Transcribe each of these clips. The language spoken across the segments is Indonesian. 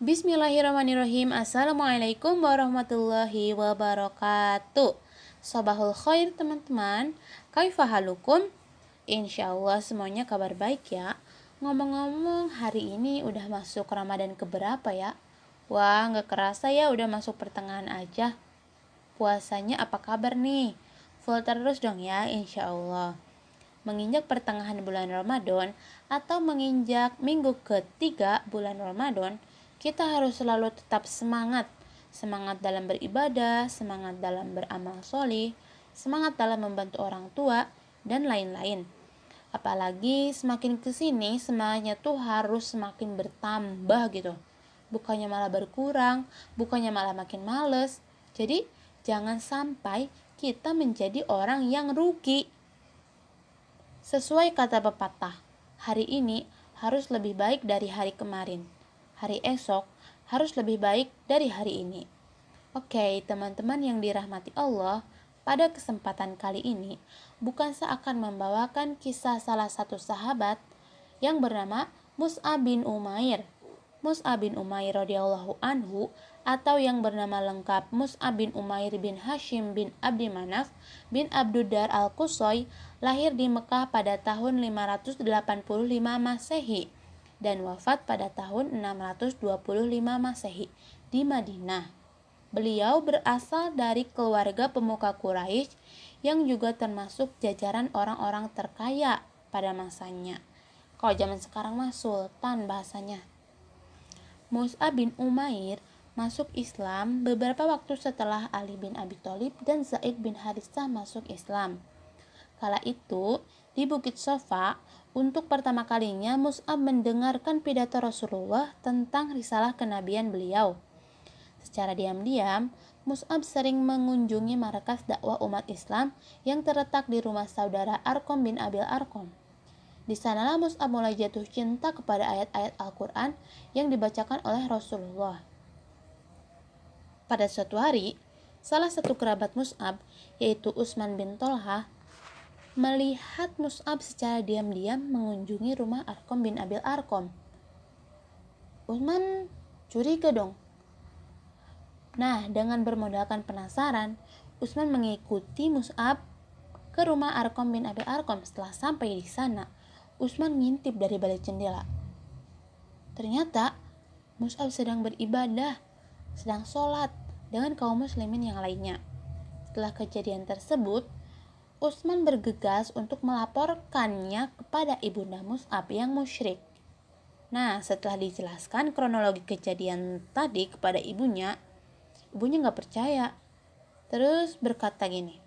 Bismillahirrahmanirrahim. Assalamualaikum warahmatullahi wabarakatuh. Sabahul khair teman-teman. Kaifa halukum? Insyaallah semuanya kabar baik ya. Ngomong-ngomong, hari ini udah masuk Ramadan keberapa ya? Wah, gak kerasa ya udah masuk pertengahan aja. Puasanya apa kabar nih? Full terus dong ya, insyaallah. Menginjak pertengahan bulan Ramadan atau menginjak minggu ketiga bulan Ramadan, kita harus selalu tetap semangat. Semangat dalam beribadah, semangat dalam beramal solih, semangat dalam membantu orang tua, dan lain-lain. Apalagi semakin kesini semangatnya tuh harus semakin bertambah gitu. Bukannya malah berkurang, bukannya malah makin males. Jadi jangan sampai kita menjadi orang yang rugi. Sesuai kata pepatah, hari ini harus lebih baik dari hari kemarin. Hari esok harus lebih baik dari hari ini. Oke, teman-teman yang dirahmati Allah, pada kesempatan kali ini bukan seakan membawakan kisah salah satu sahabat yang bernama Mus'ab bin Umair. Mus'ab bin Umair radhiyallahu anhu atau yang bernama lengkap Mus'ab bin Umair bin Hashim bin Abdi Manaf bin Abduddar al-Qusay lahir di Mekah pada tahun 585 Masehi dan wafat pada tahun 625 Masehi di Madinah. Beliau berasal dari keluarga pemuka Quraisy yang juga termasuk jajaran orang-orang terkaya pada masanya. Kalau zaman sekarang mah sultan bahasanya. Mus'ab bin Umair masuk Islam beberapa waktu setelah Ali bin Abi Thalib dan Zaid bin Harithah masuk Islam. Kala itu, di Bukit Sofa, untuk pertama kalinya Mus'ab mendengarkan pidato Rasulullah tentang risalah kenabian beliau. Secara diam-diam, Mus'ab sering mengunjungi markas dakwah umat Islam yang terletak di rumah saudara Arqam bin Abil Arqam. Di sanalah Mus'ab mulai jatuh cinta kepada ayat-ayat Al-Quran yang dibacakan oleh Rasulullah. Pada suatu hari, salah satu kerabat Mus'ab, yaitu Utsman bin Tolhah, melihat Mus'ab secara diam-diam mengunjungi rumah Arqam bin Abil Arqam. Utsman curiga dong. Nah, dengan bermodalkan penasaran, Utsman mengikuti Mus'ab ke rumah Arqam bin Abil Arqam. Setelah sampai di sana, Utsman ngintip dari balik jendela. Ternyata Mus'ab sedang beribadah, sedang sholat dengan kaum muslimin yang lainnya. Setelah kejadian tersebut, Utsman bergegas untuk melaporkannya kepada ibunda Mus'ab yang musyrik. Nah, setelah dijelaskan kronologi kejadian tadi kepada ibunya gak percaya. Terus berkata gini,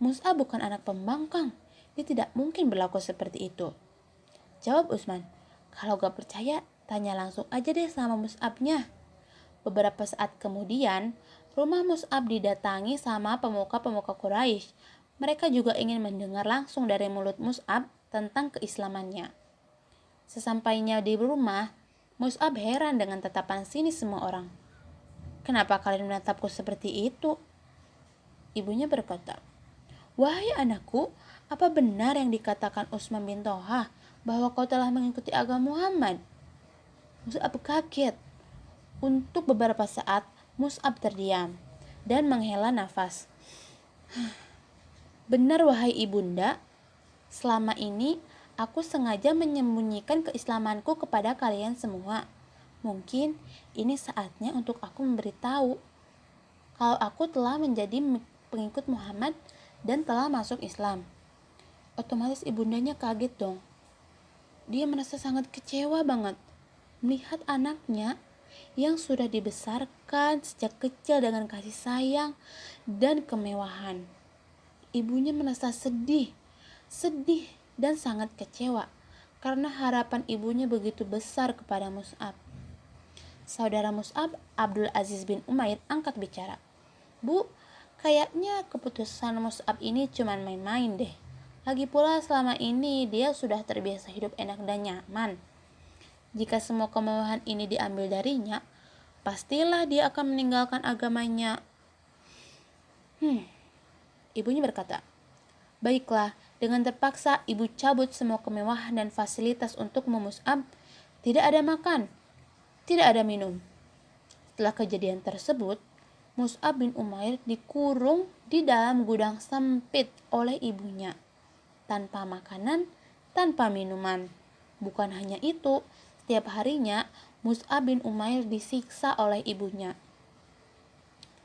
Mus'ab bukan anak pembangkang, dia tidak mungkin berlaku seperti itu. Jawab Utsman, kalau gak percaya, tanya langsung aja deh sama Mus'abnya. Beberapa saat kemudian, rumah Mus'ab didatangi sama pemuka-pemuka Quraisy. Mereka juga ingin mendengar langsung dari mulut Mus'ab tentang keislamannya. Sesampainya di rumah, Mus'ab heran dengan tatapan sinis semua orang. Kenapa kalian menatapku seperti itu? Ibunya berkata, wahai anakku, apa benar yang dikatakan Utsman bin Tolhah bahwa kau telah mengikuti agama Muhammad? Mus'ab kaget. Untuk beberapa saat, Mus'ab terdiam dan menghela nafas. Benar wahai ibunda, selama ini aku sengaja menyembunyikan keislamanku kepada kalian semua. Mungkin ini saatnya untuk aku memberitahu kalau aku telah menjadi pengikut Muhammad dan telah masuk Islam. Otomatis ibundanya kaget dong. Dia merasa sangat kecewa banget melihat anaknya yang sudah dibesarkan sejak kecil dengan kasih sayang dan kemewahan. Ibunya merasa sedih dan sangat kecewa karena harapan ibunya begitu besar kepada Mus'ab. Saudara Mus'ab, Abdul Aziz bin Umair, angkat bicara. Bu, kayaknya keputusan Mus'ab ini cuma main-main deh. Lagi pula selama ini dia sudah terbiasa hidup enak dan nyaman. Jika semua kemewahan ini diambil darinya, pastilah dia akan meninggalkan agamanya. Ibunya berkata, baiklah, dengan terpaksa ibu cabut semua kemewahan dan fasilitas untuk Mus'ab. Tidak ada makan, tidak ada minum. Setelah kejadian tersebut, Mus'ab bin Umair dikurung di dalam gudang sempit oleh ibunya, tanpa makanan, tanpa minuman. Bukan hanya itu, setiap harinya Mus'ab bin Umair disiksa oleh ibunya.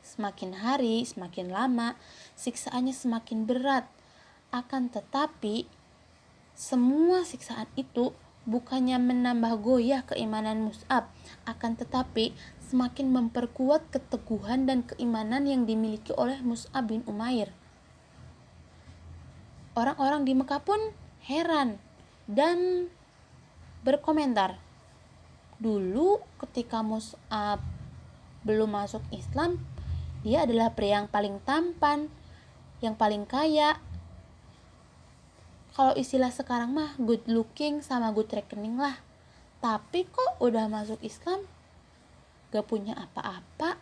Semakin hari, semakin lama, siksaannya semakin berat. Akan tetapi, semua siksaan itu bukannya menambah goyah keimanan Mus'ab, akan tetapi semakin memperkuat keteguhan dan keimanan yang dimiliki oleh Mus'ab bin Umair. Orang-orang di Mekah pun heran dan berkomentar. Dulu ketika Mus'ab belum masuk Islam, dia adalah pria yang paling tampan, yang paling kaya. Kalau istilah sekarang mah good looking sama good reckoning lah. Tapi kok udah masuk Islam gak punya apa-apa,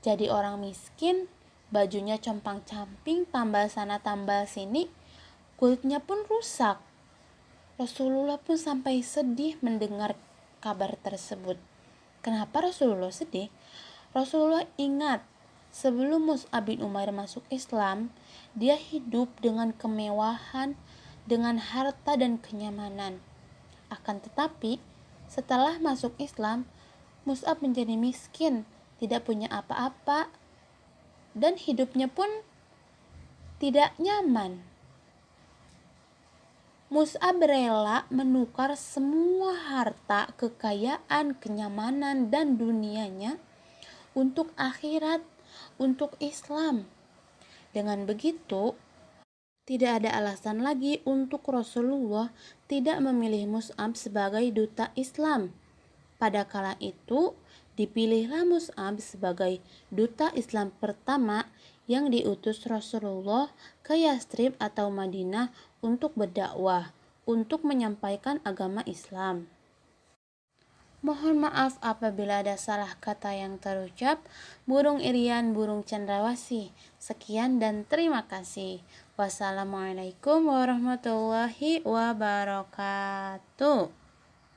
jadi orang miskin, bajunya compang-camping, tambal sana tambal sini, kulitnya pun rusak. Rasulullah pun sampai sedih mendengar kabar tersebut. Kenapa Rasulullah sedih? Rasulullah ingat sebelum Mus'ab bin Umair masuk Islam, dia hidup dengan kemewahan, dengan harta dan kenyamanan. Akan tetapi setelah masuk Islam, Mus'ab menjadi miskin, tidak punya apa-apa, dan hidupnya pun tidak nyaman. Mus'ab rela menukar semua harta, kekayaan, kenyamanan, dan dunianya untuk akhirat, untuk Islam. Dengan begitu, tidak ada alasan lagi untuk Rasulullah tidak memilih Mus'ab sebagai duta Islam. Pada kala itu, dipilihlah Mus'ab sebagai duta Islam pertama yang diutus Rasulullah ke Yastrib atau Madinah untuk berdakwah, untuk menyampaikan agama Islam. Mohon maaf apabila ada salah kata yang terucap. Burung Irian, burung cendrawasih. Sekian dan terima kasih. Wassalamualaikum warahmatullahi wabarakatuh.